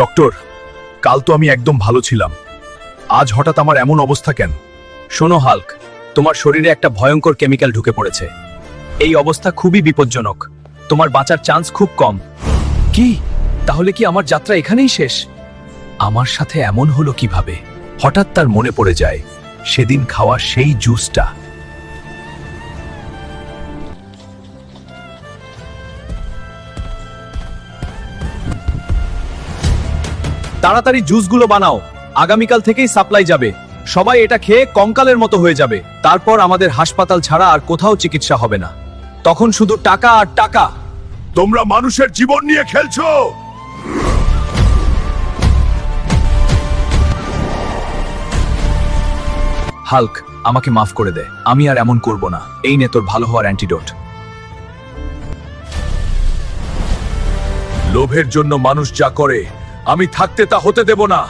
Doctor, কাল তো আমি একদম ভালো ছিলাম, আজ হঠাৎ আমার এমন অবস্থা কেন? শোনো হাল্ক, তোমার শরীরে একটা ভয়ঙ্কর কেমিক্যাল ঢুকে পড়েছে। এই অবস্থা খুবই বিপজ্জনক, তোমার বাঁচার চান্স খুব কম। কি? তাহলে কি আমার যাত্রা এখানেই শেষ? আমার সাথে এমন হলো কিভাবে? হঠাৎ তার মনে পড়ে যায় সেদিন খাওয়া সেই জুসটা। তাড়াতাড়ি জুসগুলো বানাও, আগামীকাল থেকেই সাপ্লাই যাবে। সবাই এটা খেয়ে কঙ্কালের মতো হয়ে যাবে, তারপর আমাদের হাসপাতাল ছাড়া আর কোথাও চিকিৎসা হবে না। তখন শুধু টাকা আর টাকা। তোমরা মানুষের জীবন নিয়ে খেলছো। হাল্ক, আমাকে মাফ করে দে, আমি আর এমন করব না। এই নে তোর ভালো হওয়ার অ্যান্টিডোট। লোভের জন্য মানুষ যা করে, আমি থাকতে তা হতে দেব না।